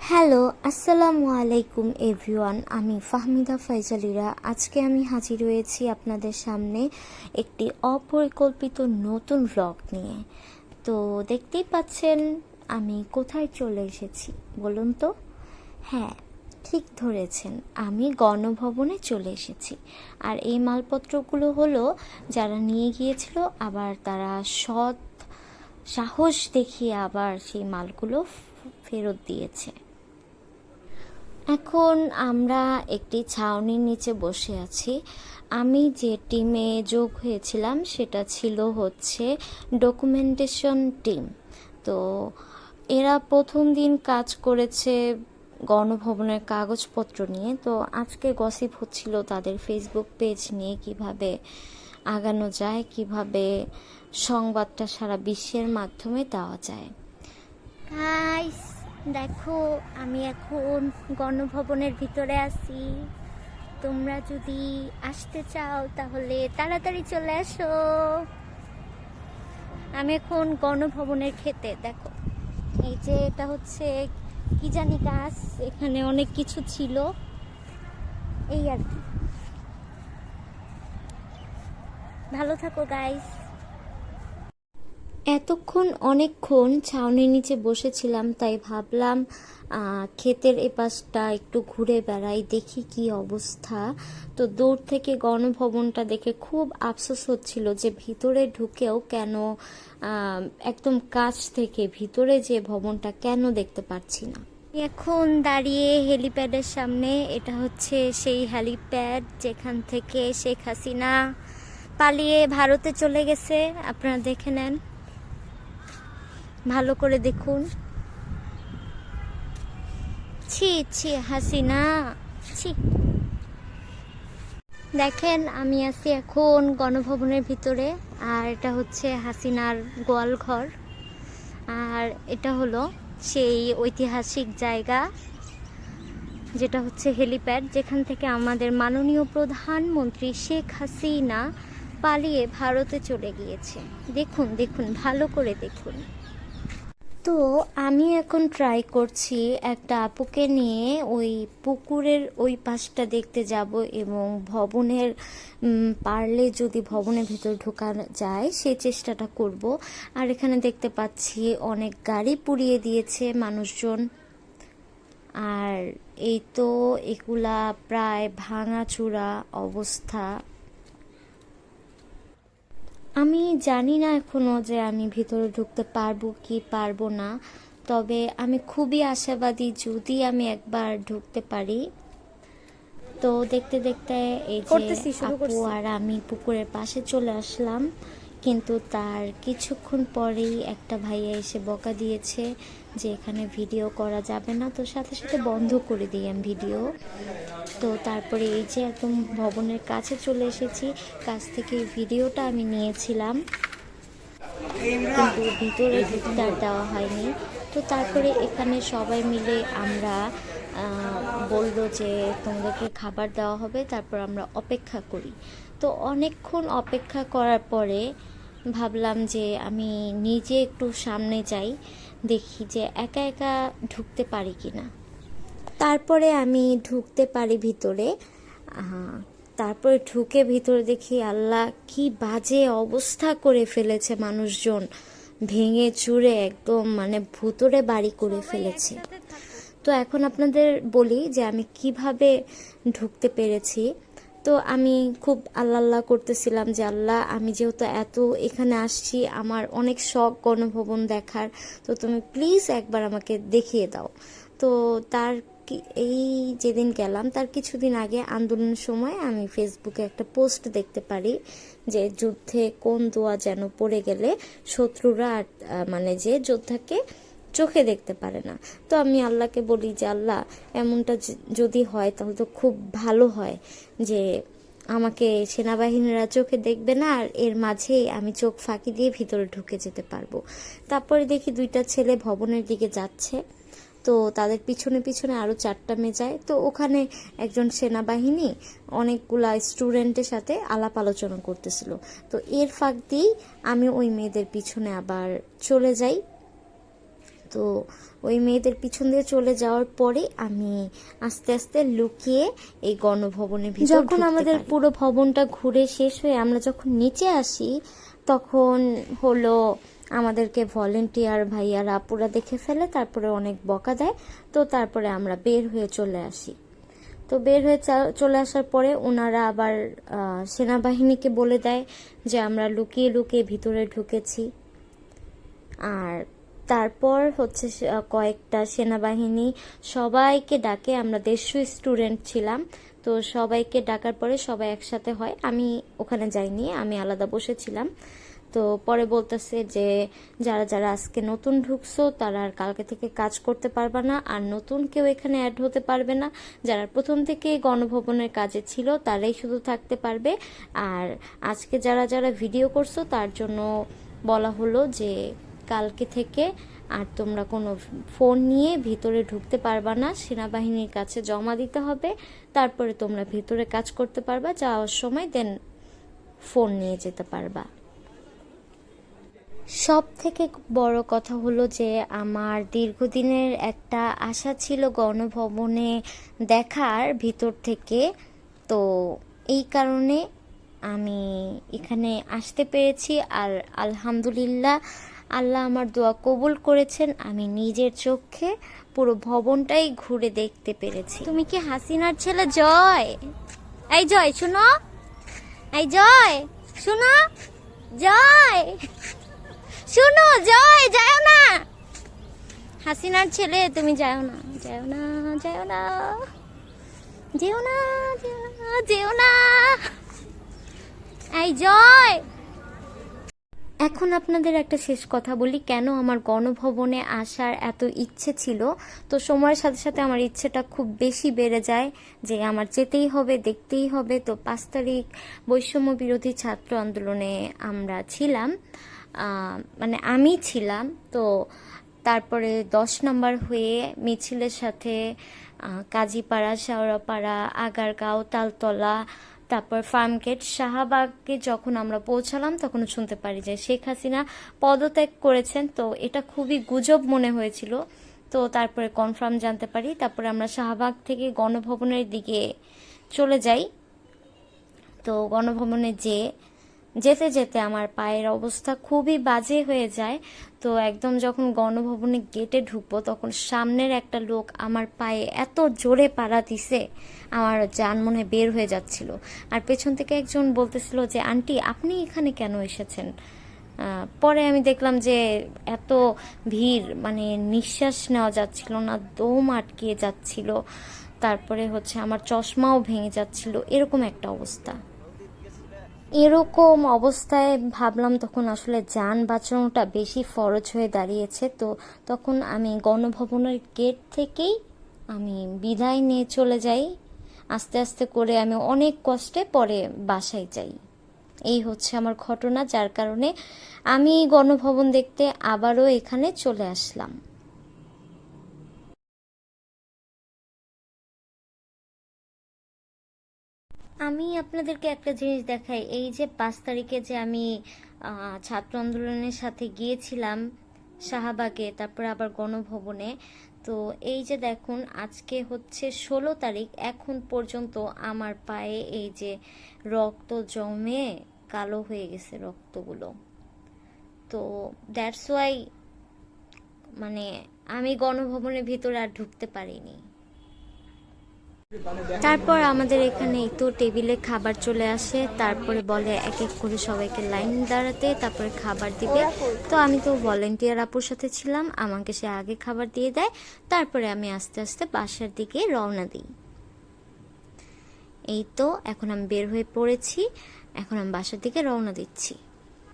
Hello, আসসালামু আলাইকুম everyone. আমি ফাহমিদা ফাইজালিরা। আজকে আমি হাজির হয়েছি আপনাদের সামনে একটি অপরিকল্পিত নতুন ভ্লগ নিয়ে। তো দেখতেই পাচ্ছেন আমি কোথায় চলে এসেছি বলুন তো। হ্যাঁ, ঠিক ধরেছেন, আমি গণভবনে চলে এসেছি। আর এই মালপত্রগুলো হলো যারা নিয়ে গিয়েছিল, আবার তারা সৎ সাহস দেখিয়ে আবার সেই মালগুলো ফেরত দিয়েছে। এখন আমরা একটি ছাউনির নিচে বসে আছি। আমি যে টিমে যোগ হয়েছিলাম সেটা ছিল হচ্ছে ডকুমেন্টেশন টিম। তো এরা প্রথম দিন কাজ করেছে গণভবনের কাগজপত্র নিয়ে। তো আজকে গসিপ হচ্ছিল তাদের ফেসবুক পেজ নিয়ে, কিভাবে আগানো যায়, কিভাবে সংবাদটা সারা বিশ্বের মাধ্যমে দেওয়া যায়। গাইস, দেখো আমি এখন গণভবনের ভিতরে আছি। তোমরা যদি আসতে চাও তাহলে তাড়াতাড়ি চলে আসো। আমি এখন গণভবনের খেতে, দেখো এই যে এটা হচ্ছে কি জানি গাছ, এখানে অনেক কিছু ছিল, এই আর কি। ভালো থাকো গাইস। অনেকক্ষণ ছাউনির নিচে বসেছিলাম, তাই ভাবলাম ক্ষেতের এপাশটা একটু ঘুরে বেড়াই, দেখি কি অবস্থা। তো দূর থেকে গণভবনটা দেখে খুব আফসোস হচ্ছিল যে ভিতরে ঢুকেও কেন, একদম কাছ থেকে ভিতরে যে ভবনটা কেন দেখতে পাচ্ছি না। এখন দাঁড়িয়ে হেলিপ্যাডের সামনে। এটা হচ্ছে সেই হেলিপ্যাড যেখান থেকে শেখ হাসিনা পালিয়ে ভারতে চলে গেছে। আপনারা দেখে নেন, ভালো করে দেখুন। ছি ছি হাসিনা, ছি। দেখেন আমি আছি এখন গণভবনের ভিতরে, আর এটা হচ্ছে হাসিনার গোয়াল ঘর। আর এটা হলো সেই ঐতিহাসিক জায়গা যেটা হচ্ছে হেলিপ্যাড, যেখান থেকে আমাদের মাননীয় প্রধানমন্ত্রী শেখ হাসিনা পালিয়ে ভারতে চলে গিয়েছে। দেখুন দেখুন, ভালো করে দেখুন। তো আমি এখন ট্রাই করছি একটা আপুকে নিয়ে ওই পুকুরের ওই পাশটা দেখতে যাব, এবং ভবনের পারলে যদি ভবনের ভিতর ঢোকা যায় সেই চেষ্টাটা করব। আর এখানে দেখতে পাচ্ছি অনেক গাড়ি পুড়িয়ে দিয়েছে মানুষজন। আর এই তো এগুলা প্রায় ভাঙাচুরা অবস্থা। আমি জানি না এখনো যে আমি ভিতরে ঢুকতে পারবো কি পারবো না, তবে আমি খুবই আশাবাদী যদি আমি একবার ঢুকতে পারি। তো দেখতে দেখতে এই যে আপু আর আমি পুকুরের পাশে চলে আসলাম, কিন্তু তার কিছুক্ষণ পরেই একটা ভাইয়া এসে বকা দিয়েছে যে এখানে ভিডিও করা যাবে না। তো সাথে সাথে বন্ধ করে দিই আমি ভিডিও। তো তারপরে এই যে একদম ভবনের কাছে চলে এসেছি, কাছ থেকে ভিডিওটা আমি নিয়েছিলাম, কিন্তু ভিতরে ঢুকতে আর দেওয়া হয়নি। তো তারপরে এখানে সবাই মিলে আমরা বললো যে তোমাদেরকে খাবার দেওয়া হবে, তারপর আমরা অপেক্ষা করি। তো অনেকক্ষণ অপেক্ষা করার পরে ভাবলাম যে আমি নিজে একটু সামনে যাই, দেখি যে একা একা ঢুকতে পারি কি না। তারপরে আমি ঢুকতে পারি ভিতরে। তারপরে ঢুকে ভিতরে দেখি আল্লাহ কি বাজে অবস্থা করে ফেলেছে, মানুষজন ভেঙে চুরে একদম মানে ভুতুড়ে বাড়ি করে ফেলেছে। তো এখন আপনাদের বলি যে আমি কিভাবে ঢুকতে পেরেছি। তো আমি খুব আল্লাহ আল্লাহ করতেছিলাম যে আল্লাহ, আমি যেহেতু এত এখানে আসছি, আমার অনেক শখ গণভবন দেখার, তো তুমি প্লিজ একবার আমাকে দেখিয়ে দাও। তো তার এই যেদিন গেলাম তার কিছুদিন আগে আন্দোলনের সময় আমি ফেসবুকে একটা পোস্ট দেখতে পারি যে যুদ্ধে কোন দোয়া যেন পড়ে গেলে শত্রুরা মানে যে যোদ্ধাকে চোখে দেখতে পারে না। তো আমি আল্লাহকে বলি যে আল্লাহ, এমনটা যদি হয় তাহলে তো খুব ভালো হয় যে আমাকে সেনাবাহিনীরা চোখে দেখবে না, আর এর মাঝেই আমি চোখ ফাঁকি দিয়ে ভিতরে ঢুকে যেতে পারবো। তারপরে দেখি দুইটা ছেলে ভবনের দিকে যাচ্ছে, তো তাদের পিছনে পিছনে আরও 4টা মেয়ে যায়। তো ওখানে একজন সেনাবাহিনী অনেকগুলা স্টুডেন্টের সাথে আলাপ আলোচনা করতেছিল। তো এর ফাঁক দিয়েই আমি ওই মেয়েদের পিছনে আবার চলে যাই। তো ওই মেয়েদের পিছন দিয়ে চলে যাওয়ার পরে আমি আস্তে আস্তে লুকিয়ে এই গণভবনের ভিতর যখন আমাদের পুরো ভবনটা ঘুরে শেষ হয়ে আমরা যখন নিচে আসি, তখন হলো আমাদেরকে ভলেন্টিয়ার ভাইয়ারা আপুরা দেখে ফেলে, তারপরে অনেক বকা দেয়। তো তারপরে আমরা বের হয়ে চলে আসি। তো বের হয়ে চলে আসার পরে ওনারা আবার সেনাবাহিনীকে বলে দেয় যে আমরা লুকিয়ে লুকিয়ে ভিতরে ঢুকেছি। আর তারপর হচ্ছে কয়েকটা সেনাবাহিনী সবাইকে ডাকে, আমরা 150 স্টুডেন্ট ছিলাম, তো সবাইকে ডাকার পরে সবাই একসাথে হয়। আমি ওখানে যাইনি, আমি আলাদা বসেছিলাম। তো পরে বলতেছে যে যারা যারা আজকে নতুন ঢুকছো তারা আর কালকে থেকে কাজ করতে পারবে না, আর নতুন কেউ এখানে অ্যাড হতে পারবে না। যারা প্রথম থেকে গণভবনের কাজে ছিল তারাই শুধু থাকতে পারবে। আর আজকে যারা যারা ভিডিও করছো তার জন্য বলা হলো যে কালকে থেকে আর তোমরা কোনো ফোন নিয়ে ভিতরে ঢুকতে পারবা না, সেনাবাহিনীর কাছে জমা দিতে হবে, তারপরে তোমরা ভিতরে কাজ করতে পারবা, যাওয়ার সময় দেন ফোন নিয়ে যেতে পারবা। সব থেকে বড় কথা হলো যে আমার দীর্ঘদিনের একটা আশা ছিল গণভবনে দেখার ভিতর থেকে, তো এই কারণে আমি এখানে আসতে পেরেছি। আর আলহামদুলিল্লাহ আল্লাহ আমার দোয়া কবুল করেছেন, আমি নিজের চোখে পুরো ভবনটাই ঘুরে দেখতে পেরেছি। তুমি কি হাসিনার ছেলে জয়? এই জয় শুনো, এই জয় শুনো, জয় শুনো, জয় যাও না, হাসিনার ছেলে তুমি যাও না, যাও না, যাও না, যেও না, যেও না, এই জয়। এখন আপনাদের একটা শেষ কথা বলি, কেন আমার গণভবনে আসার এত ইচ্ছে ছিল। তো সময়ের সাথে সাথে আমার ইচ্ছেটা খুব বেশি বেড়ে যায় যে আমার যেতেই হবে, দেখতেই হবে। তো 5 তারিখ বৈষম্য বিরোধী ছাত্র আন্দোলনে আমরা ছিলাম, মানে আমি ছিলাম। তো তারপরে 10 নম্বর হয়ে মিছিলের সাথে কাজীপাড়া, শেওড়াপাড়া, আগারগাঁও, তালতলা, তারপর ফার্মগেট, শাহবাগে যখন আমরা পৌঁছালাম তখন শুনতে পারি যে শেখ হাসিনা পদত্যাগ করেছেন। তো এটা খুবই গুজব মনে হয়েছিল। তো তারপরে কনফার্ম জানতে পারি, তারপরে আমরা শাহবাগ থেকে গণভবনের দিকে চলে যাই। তো গণভবনে যেতে যেতে আমার পায়ের অবস্থা খুবই বাজে হয়ে যায়। তো একদম যখন গণভবনে গেটে ঢুকবো তখন সামনের একটা লোক আমার পায়ে এত জোরে পাড়া দিছে, আমার জান মনে বের হয়ে যাচ্ছিল। আর পেছন থেকে একজন বলতেছিল যে আন্টি আপনি এখানে কেন এসেছেন। পরে আমি দেখলাম যে এত ভিড়, মানে নিঃশ্বাস নেওয়া যাচ্ছিল না, দম আটকিয়ে যাচ্ছিল, তারপরে হচ্ছে আমার চশমাও ভেঙে যাচ্ছিল, এরকম একটা অবস্থা। এরকম অবস্থায় ভাবলাম তখন আসলে যান বাঁচানোটা বেশি ফরজ হয়ে দাঁড়িয়েছে। তো তখন আমি গণভবনের গেট থেকেই আমি বিদায় নিয়ে চলে যাই। আস্তে আস্তে করে আমি অনেক কষ্টে পরে বাসায় যাই। এই হচ্ছে আমার ঘটনা, যার কারণে আমি গণভবন দেখতে আবারও এখানে চলে আসলাম। আমি আপনাদেরকে একটা জিনিস দেখাই, এই যে 5 তারিখে যে আমি ছাত্র আন্দোলনের সাথে গিয়েছিলাম শাহবাগে, তারপরে আবার গণভবনে। তো এই যে দেখুন আজকে হচ্ছে 16 তারিখ, এখন পর্যন্ত আমার পায়ে এই যে রক্ত জমে কালো হয়ে গেছে রক্তগুলো। তো দ্যাটস ওয়াই মানে আমি গণভবনের ভিতরে আর ঢুকতে পারিনি। তারপর আমাদের এখানে তো টেবিলে খাবার চলে আসে, তারপরে বলে এক এক করে সবাইকে লাইন দাঁড়াতে, তারপরে খাবার দিবে। তো আমি তো ভলেন্টিয়ার আপুর সাথে ছিলাম, আমাকে সে আগে খাবার দিয়ে দেয়, তারপরে আমি আস্তে আস্তে বাসার দিকে রওনা দিই। এই তো এখন আমি বের হয়ে পড়েছি, এখন আমি বাসার দিকে রওনা দিচ্ছি।